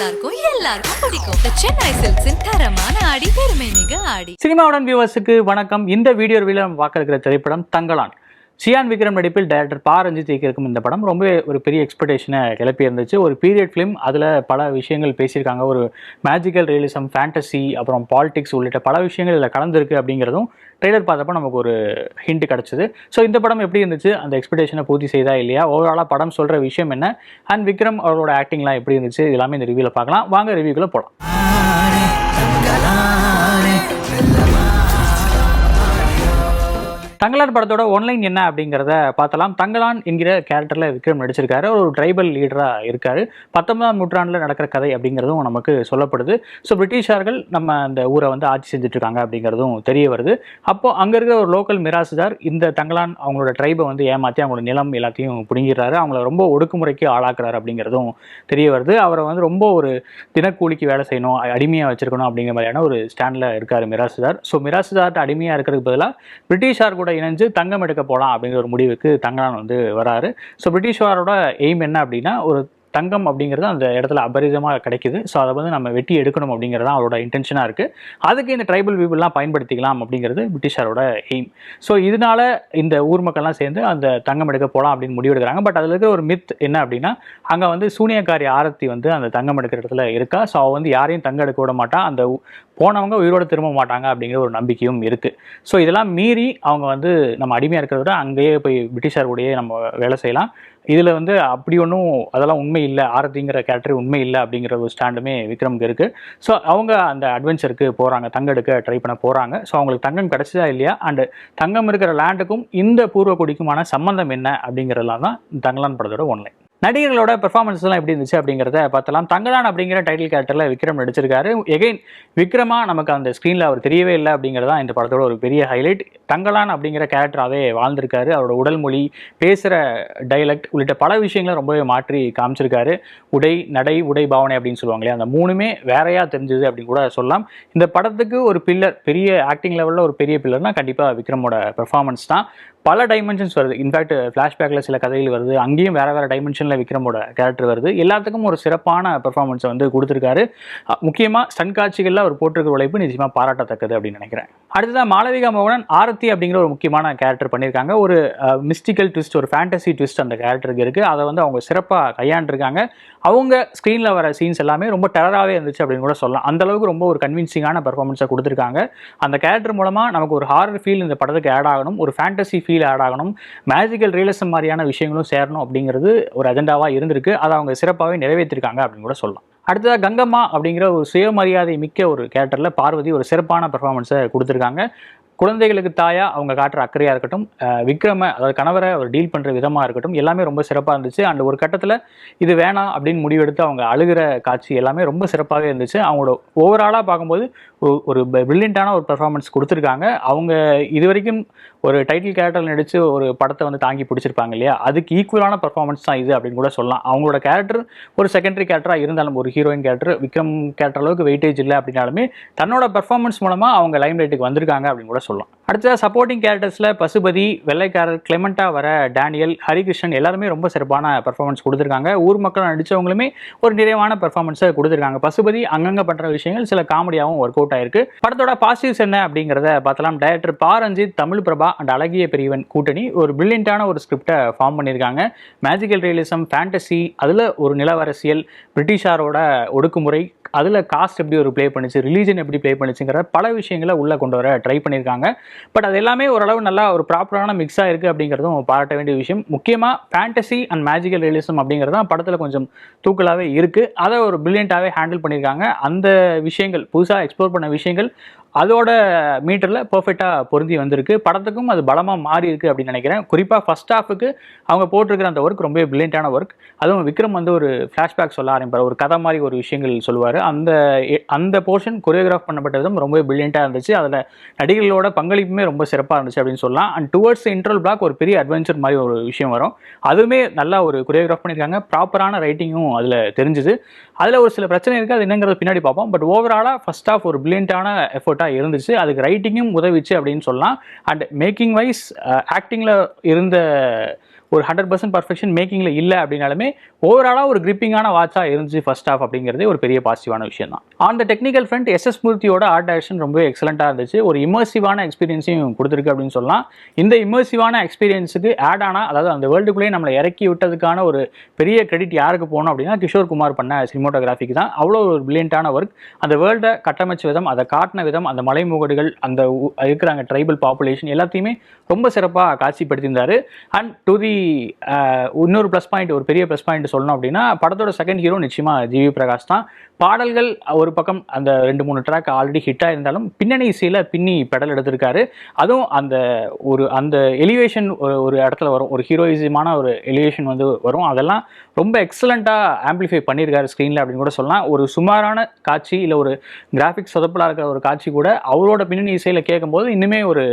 எல்லாருக்கும் பிடிக்கும் சென்னை சில்க்ஸின் தரமான ஆடி பெருமை மிக ஆடி. சினிமாவுடன் வியூவர்ஸுக்கு வணக்கம். இந்த வீடியோ ரிவ்யூல பார்க்க இருக்கிற திரைப்படம் தங்கலான். சியான் விக்ரம் நடிப்பில் டைரக்டர் பா ரஞ்சித் இயக்கியிருக்கும் இந்த படம் ரொம்ப ஒரு பெரிய எக்ஸ்பெக்டேஷனை கிளப்பி இருந்துச்சு. ஒரு பீரியட் ஃபிலிம், அதில் பல விஷயங்கள் பேசியிருக்காங்க. ஒரு மேஜிக்கல் ரியலிசம், ஃபேண்டசி, அப்புறம் பாலிடிக்ஸ் உள்ளிட்ட பல விஷயங்கள் இதில் கலந்துருக்கு அப்படிங்கிறதும் ட்ரெய்லர் பார்த்தப்போ நமக்கு ஒரு ஹிண்ட் கிடச்சிது. ஸோ இந்த படம் எப்படி இருந்துச்சு, அந்த எக்ஸ்பெக்டேஷனை பூர்த்தி செய்தா இல்லையா, ஓவராலாக படம் சொல்கிற விஷயம் என்ன, அண்ட் விக்ரம் அவரோட ஆக்டிங்லாம் எப்படி இருந்துச்சு, எல்லாமே இந்த ரிவ்யூவில் பார்க்கலாம். வாங்க ரிவ்யூக்குள்ளே போகலாம். தங்கலான் படத்தோட ஒன்லைன் என்ன அப்படிங்கிறத பார்த்தலாம். தங்கலான் என்கிற கேரக்டரில் விக்ரம் நடிச்சிருக்காரு. ஒரு ட்ரைபல் லீடராக இருக்காரு. 19ஆம் நூற்றாண்டில் நடக்கிற கதை அப்படிங்கிறதும் நமக்கு சொல்லப்படுது. ஸோ பிரிட்டிஷார்கள் நம்ம அந்த ஊரை வந்து ஆட்சி செஞ்சுட்டு இருக்காங்க அப்படிங்கிறதும் தெரிய வருது. அப்போது அங்கே இருக்கிற ஒரு லோக்கல் மிராசுதார் இந்த தங்கலான் அவங்களோட ட்ரைபை வந்து ஏமாற்றி அவங்களோட நிலம் எல்லாத்தையும் பிடுங்கிறாரு. அவங்கள ரொம்ப ஒடுக்குமுறைக்கு ஆளாக்குறாரு அப்படிங்கிறதும் தெரிய வருது. அவரை வந்து ரொம்ப ஒரு தினக்கூலிக்கு வேலை செய்யணும், அடிமையாக வச்சிருக்கணும் அப்படிங்கிற மாதிரியான ஒரு ஸ்டாண்டில் இருக்கார் மிராசுதார். ஸோ மிராசுதார்ட்ட அடிமையாக இருக்கிறதுக்கு பதிலாக பிரிட்டிஷார் கூட இணைஞ்சு தங்கம் எடுக்க போகலாம் அப்படிங்கிற ஒரு முடிவுக்கு தங்கலான் வந்து வராரு. ஸோ பிரிட்டிஷ்காரோட எய்ம் என்ன அப்படின்னா, ஒரு தங்கம் அப்படிங்கிறது அந்த இடத்துல அபரிதமாக கிடைக்குது. ஸோ அதை வந்து நம்ம வெட்டி எடுக்கணும் அப்படிங்கிறது தான் அவரோட இன்டென்ஷனாக இருக்குது. அதுக்கு இந்த ட்ரைபல் பீப்புளெலாம் பயன்படுத்திக்கலாம் அப்படிங்கிறது பிரிட்டிஷாரோட எய்ம். ஸோ இதனால இந்த ஊர் மக்கள்லாம் சேர்ந்து அந்த தங்கம் எடுக்க போகலாம் அப்படின்னு முடிவெடுக்கிறாங்க. பட் அதில் இருக்கிற ஒரு மித் என்ன அப்படின்னா, அங்கே வந்து சூனியக்காரி ஆரத்தி வந்து அந்த தங்கம் எடுக்கிற இடத்துல இருக்கா. ஸோ அவள் வந்து யாரையும் தங்கம் எடுக்க விட மாட்டான், அந்த போனவங்க உயிரோடு திரும்ப மாட்டாங்க அப்படிங்கிற ஒரு நம்பிக்கையும் இருக்குது. ஸோ இதெல்லாம் மீறி அவங்க வந்து நம்ம அடிமையாக இருக்கிறத விட அங்கேயே போய் பிரிட்டிஷார் கூடயே நம்ம வேலை செய்யலாம். இதில் வந்து அப்படி ஒன்றும் அதெல்லாம் உண்மை இல்லை, ஆரத்திங்கிற கேரக்டர் உண்மை இல்லை அப்படிங்கிற ஒரு ஸ்டாண்டுமே விக்ரமுக்கு இருக்குது. ஸோ அவங்க அந்த அட்வென்ச்சருக்கு போகிறாங்க, தங்கம் எடுக்க ட்ரை பண்ண போகிறாங்க. ஸோ அவங்களுக்கு தங்கம் கிடச்சதா இல்லையா, அண்டு தங்கம் இருக்கிற லேண்டுக்கும் இந்த பூர்வக்குடிக்குமான சம்பந்தம் என்ன அப்படிங்கிறதுலாம் தான் தங்கலான் படத்தோட ஒன்லைன். நடிகர்களோட பெர்ஃபார்மன்ஸ்லாம் எப்படி இருந்துச்சு அப்படிங்கிறத பார்த்தலாம். தங்கலான் அப்படிங்கிற டைட்டில் கேரக்டரில் விக்ரம் நடிச்சிருக்காரு. எகைன் விக்ரமா நமக்கு அந்த ஸ்க்ரீனில் அவர் தெரியவே இல்லை அப்படிங்கிறது தான் இந்த படத்தோட ஒரு பெரிய ஹைலைட். தங்கலான் அப்படிங்கிற கேரக்டராகவே வாழ்ந்திருக்காரு. அவரோட உடல் மொழி, பேசுகிற டைலக்ட் உள்ளிட்ட பல விஷயங்களை ரொம்பவே மாற்றி காமிச்சிருக்காரு. உடை, நடை, உடை பாவனை அப்படின்னு சொல்லுவாங்களே, அந்த மூணுமே வேறையாக தெரிஞ்சுது அப்படின்னு கூட சொல்லலாம். இந்த படத்துக்கு ஒரு பில்லர், பெரிய ஆக்டிங் லெவலில் ஒரு பெரிய பில்லர்னால் கண்டிப்பாக விக்ரமோட பெர்ஃபார்மன்ஸ் தான். பல டைமென்ஷன்ஸ் வருது. இன்ஃபேக்ட் ஃப்ளாஷ்பேக்கில் சில கதைகள் வருது, அங்கேயும் வேறு டைமென்ஷனில் விக்ரமோட கேரக்டர் வருது. எல்லாத்துக்கும் ஒரு சிறப்பான பெர்ஃபார்மன்ஸை வந்து கொடுத்துருக்காரு. முக்கியமாக ஸ்டன் காட்சிகளில் அவர் போட்டிருக்கிற உழைப்பு நிச்சயமாக பாராட்டத்தக்கது அப்படின்னு நினைக்கிறேன். அடுத்ததான் மாளவிகா மோகனன் ஆரத்தி அப்படிங்கிற ஒரு முக்கியமான கேரக்டர் பண்ணியிருக்காங்க. ஒரு மிஸ்டிக்கல் ட்விஸ்ட், ஒரு ஃபேண்டசி ட்விஸ்ட் அந்த கேரக்டருக்கு இருக்குது. அதை வந்து அவங்க சிறப்பாக கையாண்டிருக்காங்க. அவங்க ஸ்க்ரீனில் வர சீன்ஸ் எல்லாமே ரொம்ப டெரராகவே இருந்துச்சு அப்படின்னு கூட சொல்லலாம். அந்தளவுக்கு ரொம்ப ஒரு கன்வின்சிங்கான பெர்ஃபார்மன்ஸை கொடுத்துருக்காங்க. அந்த கேரக்டர் மூலமாக நமக்கு ஒரு ஹாரர் ஃபீல் இந்த படத்துக்கு ஆட் ஆகணும், ஒரு ஃபேண்டசி ஃபீல் ஆட் ஆகணும், மேஜிக்கல் ரியலிசம் மாதிரியான விஷயங்களும் சேரணும் அப்படிங்கிறது ஒரு அஜெண்டாவாக இருந்திருக்கு. அதை அவங்க சிறப்பாகவே நிறைவேற்றிருக்காங்க அப்படின்னு கூட சொல்லலாம். அடுத்ததாக கங்கம்மா அப்படிங்கிற ஒரு சுயமரியாதை மிக்க ஒரு கேரக்டரில் பார்வதி ஒரு சிறப்பான பெர்ஃபார்மன்ஸை கொடுத்துருக்காங்க. குழந்தைகளுக்கு தாயா அவங்க காட்டுற அக்கறையாக இருக்கட்டும், விக்ரம அதாவது கணவரை அவர் டீல் பண்ணுற விதமாக இருக்கட்டும், எல்லாமே ரொம்ப சிறப்பாக இருந்துச்சு. அண்ட் ஒரு கட்டத்தில் இது வேணாம் அப்படின்னு முடிவெடுத்து அவங்க அழுகிற காட்சி எல்லாமே ரொம்ப சிறப்பாகவே இருந்துச்சு. அவங்களோட ஓவராலாக பார்க்கும்போது ஒரு பிரில்லியண்ட்டான ஒரு பெர்ஃபார்மன்ஸ் கொடுத்துருக்காங்க. அவங்க இது வரைக்கும் ஒரு டைட்டில் கேரக்டர் நடித்து ஒரு படத்தை வந்து தாங்கி பிடிச்சிருப்பாங்க இல்லையா, அதுக்கு ஈக்குவலான பெர்ஃபார்மன்ஸ் தான் இது அப்படின்னு கூட சொல்லலாம். அவங்களோட கேரக்டர் ஒரு செகண்டரி கேரக்டராக இருந்தாலும், ஒரு ஹீரோயின் கேரக்டர் விக்ரம் கேரக்டர் அளவுக்கு வெயிட்டேஜ் இல்லை அப்படின்னாலுமே தன்னோட பெர்ஃபார்மன்ஸ் மூலமாக அவங்க லைம் லைட்டுக்கு வந்திருக்காங்க அப்படின்னு கூட சொல்லலாம். அடுத்ததாக சப்போர்ட்டிங் கேரக்டர்ஸில் பசுபதி, வெள்ளைக்காரர், கிளெமெண்டா வர டேனியல், ஹரிகிருஷ்ணன் எல்லாருமே ரொம்ப சிறப்பான பெர்ஃபார்மன்ஸ் கொடுத்துருக்காங்க. ஊர் மக்கள் நடித்தவங்களுமே ஒரு நிறைவான பெர்ஃபார்மன்ஸை கொடுத்துருக்காங்க. பசுபதி அங்கங்கே பண்ணுற விஷயங்கள் சில காமெடியாகவும் ஒர்க் அவுட் ஆயிருக்கு. படத்தோட பாசிட்டிவ்ஸ் என்ன அப்படிங்கிறத பார்த்தலாம். டைரக்டர் பா ரஞ்சித், தமிழ் பிரபா அண்ட் அழகிய பெரியவன் கூட்டணி ஒரு பிரில்லியண்டான ஒரு ஸ்கிரிப்டை ஃபார்ம் பண்ணியிருக்காங்க. மேஜிக்கல் ரியலிசம், ஃபேண்டசி, அதில் ஒரு நிலவரசியல், பிரிட்டிஷாரோட ஒடுக்குமுறை, அதில் காஸ்ட் எப்படி ஒரு ப்ளே பண்ணிச்சு, ரிலீஜன் எப்படி ப்ளே பண்ணிச்சுங்கிற பல விஷயங்களை உள்ளே கொண்டு வர ட்ரை பண்ணியிருக்காங்க. பட் அது எல்லாமே ஓரளவு நல்லா ஒரு ப்ராப்பரான மிக்ஸாக இருக்குது அப்படிங்கிறதும் பாராட்ட வேண்டிய விஷயம். முக்கியமாக ஃபேண்டசி அண்ட் மேஜிக்கல் ரியலிசம் அப்படிங்கிறது தான் படத்தில் கொஞ்சம் தூக்கலாகவே இருக்குது. அதை ஒரு பிரில்லியண்ட்டாகவே ஹேண்டில் பண்ணியிருக்காங்க. அந்த விஷயங்கள் புதுசாக எக்ஸ்ப்ளோர் பண்ண விஷயங்கள் அதோட மீட்டரில் பர்ஃபெக்டாக பொருந்தி வந்திருக்கு. படத்துக்கும் அது பலமாக மாறி இருக்குது அப்படின்னு நினைக்கிறேன். குறிப்பாக ஃபர்ஸ்ட் ஹாஃபுக்கு அவங்க போட்டிருக்கிற அந்த ஒர்க் ரொம்ப பிரில்லியண்டான ஒர்க். அதுவும் விக்ரம் வந்து ஒரு ஃப்ளாஷ்பேக் சொல்ல ஆரம்பிப்பார், ஒரு கதை மாதிரி ஒரு விஷயங்கள் சொல்லுவார். அந்த போர்ஷன் கொரியோகிராஃப் பண்ணப்பட்ட விதம் ரொம்ப பிரில்லியண்டாக இருந்துச்சு. அதில் நடிகர்களோட பங்களிப்புமே ரொம்ப சிறப்பாக இருந்துச்சு அப்படின்னு சொல்லலாம். அண்ட் டுவர்ட்ஸ் இன்ட்ரோல் பிளாக் ஒரு பெரிய அட்வென்ச்சர் மாதிரி ஒரு விஷயம் வரும். அதுவுமே நல்லா ஒரு கொரியோகிராஃப் பண்ணியிருக்காங்க. ப்ராப்பரான ரைட்டிங்கும் அதில் தெரிஞ்சுது. அதில் ஒரு சில பிரச்சனை இருக்குது, அது என்னங்கிறது பின்னாடி பார்ப்போம். பட் ஓவராலாக ஃபர்ஸ்ட் ஹாஃப் ஒரு பிரில்லியண்டான எஃபர்ட்டாக இருந்துச்சு. அதுக்கு ரைட்டிங்கும் உதவிச்சு அப்படின்னு சொல்லலாம். அண்ட் மேக்கிங் வைஸ் ஆக்டிங்கில் இருந்த ஒரு 100% பர்ஃபெக்ஷன் மேக்கிங்கில் இல்லை அப்படின்னாலுமே ஓவராலாக ஒரு கிரிப்பிங்கான வாட்சாக இருந்துச்சு ஃபர்ஸ்ட் ஹாஃப் அப்படிங்கிறதே ஒரு பெரிய பாசிட்டிவான விஷயம் தான். On the technical front S மூர்த்தியோட ஆர்ட் டைரக்ஷன் ரொம்பவே எக்ஸலண்ட்டாக இருந்துச்சு. ஒரு இமர்சிவான எக்ஸ்பீரியன்ஸையும் கொடுத்துருக்கு அப்படின்னு சொல்லலாம். இந்த இமர்சிவான எக்ஸ்பீரியன்ஸுக்கு ஆட் ஆனால், அதாவது அந்த வேர்ல்டுக்குள்ளேயே நம்மளை இறக்கி விட்டதுக்கான ஒரு பெரிய கிரெடிட் யாருக்கு போகணும் அப்படின்னா கிஷோர் குமார் பண்ண சினிமோட்டோகிராஃபிக்கு தான். அவ்வளோ ஒரு பிரில்லியண்டான ஒர்க். அந்த வேர்ல்டை கட்டமைச்ச விதம், அதை காட்டின விதம், அந்த மலைமுகடுகள், அந்த இருக்கிறாங்க ட்ரைபல் பாப்புலேஷன் எல்லாத்தையுமே ரொம்ப சிறப்பாக காட்சிப்படுத்தியிருந்தார். அண்ட் டு தி இன்னொரு ப்ளஸ் பாயிண்ட், ஒரு பெரிய ப்ளஸ் பாயிண்ட் சொல்லணும் அப்படின்னா படத்தோட செகண்ட் ஹீரோ நிச்சயமாக ஜிவி பிரகாஷ் தான். பாடல்கள் ஒரு பக்கம் அந்த 2-3 ட்ராக் ஆல்ரெடி ஹிட்டாக இருந்தாலும் பின்னணி இசையில் பின்னி பெடல் எடுத்திருக்காரு. அதுவும் அந்த எலிவேஷன் ஒரு இடத்துல வரும், ஒரு ஹீரோயிசமான ஒரு எலிவேஷன் வந்து வரும். அதெல்லாம் ரொம்ப எக்ஸலண்ட்டாக ஆம்பிளிஃபை பண்ணியிருக்காரு ஸ்க்ரீனில் அப்படின்னு கூட சொல்லலாம். ஒரு சுமாரான காட்சி இல்லை ஒரு கிராஃபிக்ஸ் சொதப்பலாக இருக்கிற ஒரு காட்சி கூட அவரோட பின்னணி இசையில் கேட்கும்போது இன்னுமே ஒரு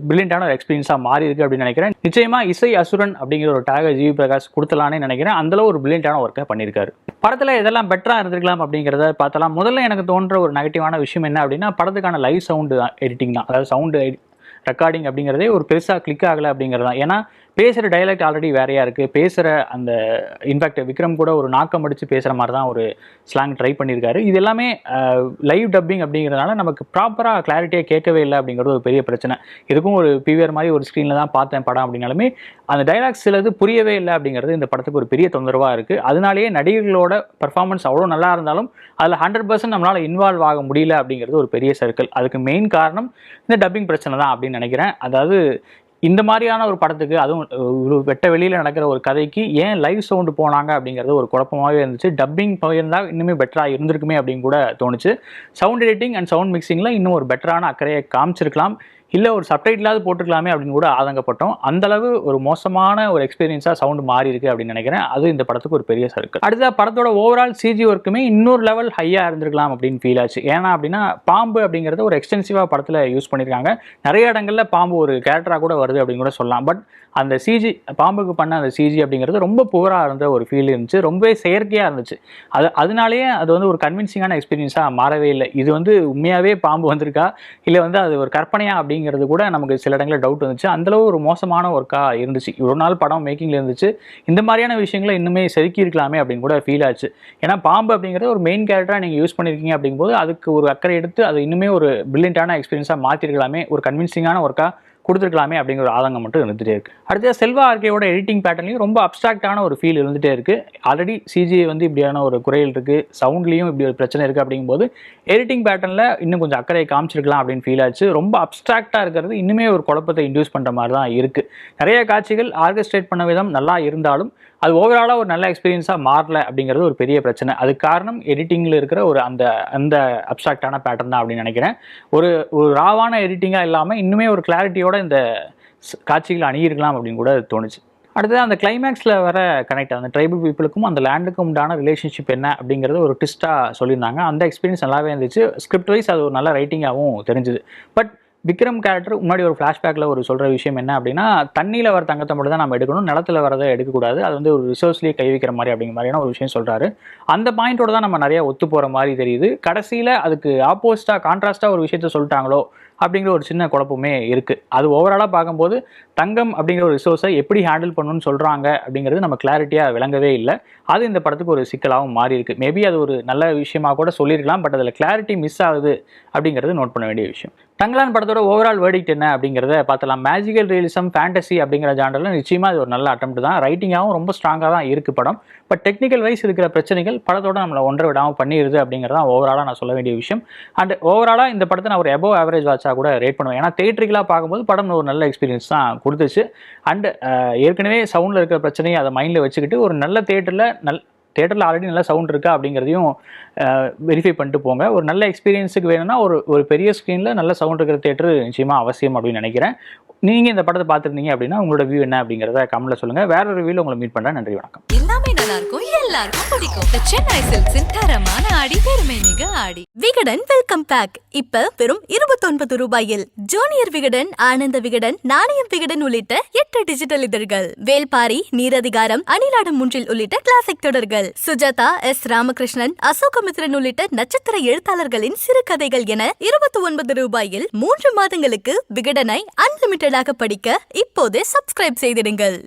பிரில்லியண்டான ஒரு எக்ஸ்பீரியன்ஸாக மாறி இருக்கு அப்படின்னு நினைக்கிறேன். நிச்சயமாக இசை அசுரன் அப்படிங்கிற ஒரு டேகை ஜிவி பிரகாஷ் கொடுத்தலான்னு நினைக்கிறேன். அந்தளவு ஒரு பிரில்லியண்டான ஒர்க்கை பண்ணியிருக்காரு. படத்தில் இதெல்லாம் பெட்டராக இருந்திருக்கலாம் அப்படிங்கிறத பார்த்தலாம். முதல்ல எனக்கு தோன்ற ஒரு நெகட்டிவான விஷயம் என்ன அப்படின்னா படத்துக்கான லைவ் சவுண்டு எடிட்டிங் தான். அதாவது சவுண்டு ரெக்கார்டிங் அப்படிங்கிறதே ஒரு பெருசாக கிளிக் ஆகலை அப்படிங்கிறது தான். ஏன்னா பேசுகிற டைலாக்ட் ஆல்ரெடி வேறையாக இருக்குது. பேசுகிற அந்த இன்ஃபேக்ட் விக்ரம் கூட ஒரு நாக்கம் அடித்து பேசுகிற மாதிரி தான் ஒரு ஸ்லாங் ட்ரை பண்ணியிருக்காரு. இது எல்லாமே லைவ் டப்பிங் அப்படிங்கிறதுனால நமக்கு ப்ராப்பராக கிளாரிட்டியாக கேட்கவே இல்லை அப்படிங்கிறது ஒரு பெரிய பிரச்சனை. இதுக்கும் ஒரு பிவிஆர் மாதிரி ஒரு ஸ்க்ரீனில் தான் பார்த்தேன் படம் அப்படின்னாலுமே அந்த டைலாக்ஸ் சிலது புரியவே இல்லை அப்படிங்கிறது இந்த படத்துக்கு ஒரு பெரிய தொந்தரவாக இருக்குது. அதனாலேயே நடிகர்களோட பர்ஃபார்மன்ஸ் அவ்வளோ நல்லா இருந்தாலும் அதில் 100% நம்மளால் இன்வால்வ் ஆக முடியல அப்படிங்கிறது ஒரு பெரிய சர்க்கிள். அதுக்கு மெயின் காரணம் இந்த டப்பிங் பிரச்சனை தான் அப்படின்னு நினைக்கிறேன். அதாவது இந்த மாதிரியான ஒரு படத்துக்கு, அதுவும் ஒரு வெட்ட வெளியில் நடக்கிற ஒரு கதைக்கு ஏன் லைவ் சவுண்டு போனாங்க அப்படிங்கிறது ஒரு குழப்பமாகவே இருந்துச்சு. டப்பிங் போயிருந்தால் இன்னுமே பெட்டராக இருந்திருக்குமே அப்படின்னு கூட தோணுச்சு. சவுண்ட் எடிட்டிங் அண்ட் சவுண்ட் மிக்சிங்கில் இன்னும் ஒரு பெட்டரான அக்கறையை காமிச்சிருக்கலாம், இல்லை ஒரு சப்டைட்டிலாவது போட்டுக்கலாமே அப்படின்னு கூட ஆதங்கப்பட்டோம். அந்தளவு ஒரு மோசமான ஒரு எக்ஸ்பீரியன்ஸாக சவுண்டு மாறி இருக்குது அப்படின்னு நினைக்கிறேன். அது இந்த படத்துக்கு ஒரு பெரிய சர்க்கிள். அடுத்த படத்தோட ஓவரால் சிஜி ஒர்க்குமே இன்னொரு லெவல் ஹையாக இருந்திருக்கலாம் அப்படின்னு ஃபீல் ஆச்சு. ஏன்னா அப்படின்னா பாம்பு அப்படிங்கிறத ஒரு எக்ஸ்டென்சிவாக படத்தில் யூஸ் பண்ணியிருக்காங்க. நிறைய இடங்களில் பாம்பு ஒரு கேரக்டராக கூட வருது அப்படின்னு கூட சொல்லலாம். பட் அந்த சிஜி, பாம்புக்கு பண்ண அந்த சிஜி அப்படிங்கிறது ரொம்ப புவராக இருந்த ஒரு ஃபீல் இருந்துச்சு. ரொம்பவே செயற்கையாக இருந்துச்சு. அதனாலேயே அது வந்து ஒரு கன்வின்சிங்கான எக்ஸ்பீரியன்ஸாக மாறவே இல்லை. இது வந்து உண்மையாகவே பாம்பு வந்திருக்கா இல்லை வந்து அது ஒரு கற்பனையா அப்படிங்கிறது கூட நமக்கு சில இடங்களில் டவுட் வந்துச்சு. அந்தளவு ஒரு மோசமான ஒர்க்காக இருந்துச்சு. இவ்வளோ நாள் படம் மேக்கிங்கில் இருந்துச்சு, இந்த மாதிரியான விஷயங்களை இன்னுமே செதுக்கி இருக்கலாமே அப்படின்னு கூட ஃபீல் ஆச்சு. ஏன்னா பாம்பு அப்படிங்கிறது ஒரு மெயின் கேரக்டராக நீங்கள் யூஸ் பண்ணியிருக்கீங்க அப்படிங்கும்போது அதுக்கு ஒரு அக்கறை எடுத்து அது இன்னுமே ஒரு பிரில்லியண்டான எக்ஸ்பீரியன்ஸாக மாற்றிருக்கலாமே, ஒரு கன்வின்சிங்கான ஒர்க்காக கொடுத்துருக்கலாமே அப்படிங்கிற ஒரு ஆதங்கம் மட்டும் இருந்துகிட்டே இருக்குது. அடுத்த செல்வா ஆர்கேயோட எடிட்டிங் பேட்டர்லையும் ரொம்ப அப்ட்ராக்டான ஒரு ஃபீல் இருந்துகிட்டே இருக்குது. ஆல்ரெடி சிஜி வந்து இப்படியான ஒரு குறைகள் இருக்குது, சவுண்ட்லேயும் இப்படி ஒரு பிரச்சனை இருக்குது அப்படிங்கும்போது எடிட்டிங் பேட்டர்னில் இன்னும் கொஞ்சம் அக்கறையை காமிச்சிருக்கலாம் அப்படின்னு ஃபீல் ஆச்சு. ரொம்ப அப்ட்ராக்டாக இருக்கிறது இன்னுமே ஒரு குழப்பத்தை இன்டியூஸ் பண்ணுற மாதிரி தான் இருக்குது. நிறைய காட்சிகள் ஆர்கெஸ்ட்ரேட் பண்ண விதம் நல்லா இருந்தாலும் அது ஓவராலாக ஒரு நல்ல எக்ஸ்பீரியன்ஸாக மாறல அப்படிங்கிறது ஒரு பெரிய பிரச்சனை. அதுக்கு காரணம் எடிட்டிங்கில் இருக்கிற ஒரு அந்த அப்ட்ராக்டான பேட்டர்ன் தான் அப்படின்னு நினைக்கிறேன். ஒரு ராவான எடிட்டிங்காக இல்லாமல் இன்னுமே ஒரு கிளாரிட்டியோட இந்த காட்சிகள் அணியிருக்கலாம் அப்படின்னு கூட தோணுச்சு. அடுத்தது அந்த கிளைமேக்ஸில் வர கனெக்ட், அந்த ட்ரைபல் பீப்புளுக்கும் அந்த லேண்டுக்கும் உண்டான ரிலேஷன்ஷிப் என்ன அப்படிங்கிறது ஒரு ட்விஸ்ட்டாக சொல்லியிருந்தாங்க. அந்த எக்ஸ்பீரியன்ஸ் நல்லாவே இருந்துச்சு. ஸ்கிரிப்ட் வைஸ் அது ஒரு நல்ல ரைட்டிங்காகவும் தெரிஞ்சுது. பட் விக்ரம் கேரக்டர் முன்னாடி ஒரு ஃப்ளாஷ்பேக்கில் ஒரு சொல்கிற விஷயம் என்ன அப்படின்னா தண்ணியில் வர தங்கத்தை மட்டும் தான் நம்ம எடுக்கணும், நிலத்தில் வரதை எடுக்கக்கூடாது, அது வந்து ஒரு ரிசோர்ஸ்லேயே கை வைக்கிற மாதிரி அப்படிங்கிற மாதிரியான ஒரு விஷயம் சொல்கிறாரு. அந்த பாயிண்ட்டோட தான் நம்ம நிறையா ஒத்து போகிற மாதிரி தெரியுது. கடைசியில் அதுக்கு ஆப்போசிட்டாக கான்ட்ராஸ்ட்டாக ஒரு விஷயத்த சொல்லிட்டாங்களோ அப்படிங்கிற ஒரு சின்ன குழப்பமே இருக்குது. அது ஓவராலாக பார்க்கும்போது தங்கம் அப்படிங்கிற ஒரு ரிசோர்ஸை எப்படி ஹேண்டில் பண்ணணும்னு சொல்கிறாங்க அப்படிங்கிறது நம்ம கிளாரிட்டியாக விளங்கவே இல்லை. அது இந்த படத்துக்கு ஒரு சிக்கலாகவும் மாறி இருக்குது. மேபி அது ஒரு நல்ல விஷயமாக கூட சொல்லியிருக்கலாம், பட் அதில் கிளாரிட்டி மிஸ் ஆகுது அப்படிங்கிறது நோட் பண்ண வேண்டிய விஷயம். தங்கலான் படத்தோட ஓவரால் வேர்டிக்ட் என்ன அப்படிங்கிறத பார்த்தலாம். மேஜிக்கல் ரியலிசம், ஃபேண்டசி அப்படிங்கிற ஜானரில் நிச்சயமாக இது ஒரு நல்ல அட்டெம்ப்ட் தான். ரைட்டிங்காகவும் ரொம்ப ஸ்ட்ராங்காக தான் இருக்குது படம். பட் டெக்னிக்கல் வைஸ் இருக்கிற பிரச்சனைகள் படத்தோட நம்மளை ஒன்றை விடாமல் பண்ணிடுது அப்படிங்கிறது தான் ஓவராலாக நான் சொல்ல வேண்டிய விஷயம். அண்ட் ஓவராலாக இந்த படத்தை நான் ஒரு எபோவ் ஆவரேஜ் வாட்சாக கூட ரேட் பண்ணுவேன். ஏன்னா தேட்டரிக்கலாக பார்க்கும்போது படம் ஒரு நல்ல எக்ஸ்பீரியன்ஸ் தான் கொடுத்துச்சு. அண்ட் ஏற்கனவே சவுண்டில் இருக்கிற பிரச்சனையை அதை மைண்டில் வச்சுக்கிட்டு ஒரு நல்ல தேட்டரில் ஆல்ரெடி நல்ல சவுண்ட் இருக்கா அப்படிங்கிறதையும் வெரிஃபை பண்ணிட்டு போங்க. ஒரு நல்ல எக்ஸ்பீரியன்ஸுக்கு வேணும்னா ஒரு பெரிய ஸ்க்ரீனில் நல்ல சவுண்ட் இருக்கிற தேட்டர் நிச்சயமாக அவசியம் அப்படின்னு நினைக்கிறேன். நீங்கள் இந்த படத்தை பார்த்துருந்தீங்க அப்படின்னா உங்களோட வியூ என்ன அப்படிங்கிறத கமெண்ட்டில் சொல்லுங்கள். வேற ஒரு வியூவில் உங்களை மீட் பண்ணுறேன். நன்றி, வணக்கம். எல்லாமே எல்லாருக்கும் எல்லாருக்கும் பிடிக்கும் The சென்னை சில்க்ஸின் தரமான ஆடி பெருமை மிக ஆடி. விகடன் வெல்கம் பேக் இப்ப வெறும் 29 ரூபாயில் ஜூனியர் விகடன், ஆனந்த விகடன், நாணயம் விகடன் உள்ளிட்ட 8 டிஜிட்டல் இதழ்கள், வேல்பாரி, நீரதிகாரம், அணிலாடும் முன்றில் உள்ளிட்ட கிளாசிக் தொடர்கள், சுஜாதா, எஸ். ராமகிருஷ்ணன், அசோகமித்ரன் உள்ளிட்ட நட்சத்திர எழுத்தாளர்களின் சிறுகதைகள் என 29 ரூபாயில் 3 மாதங்களுக்கு விகடனை அன்லிமிட்டடாக படிக்க இப்போதே சப்ஸ்கிரைப் செய்திடுங்கள்.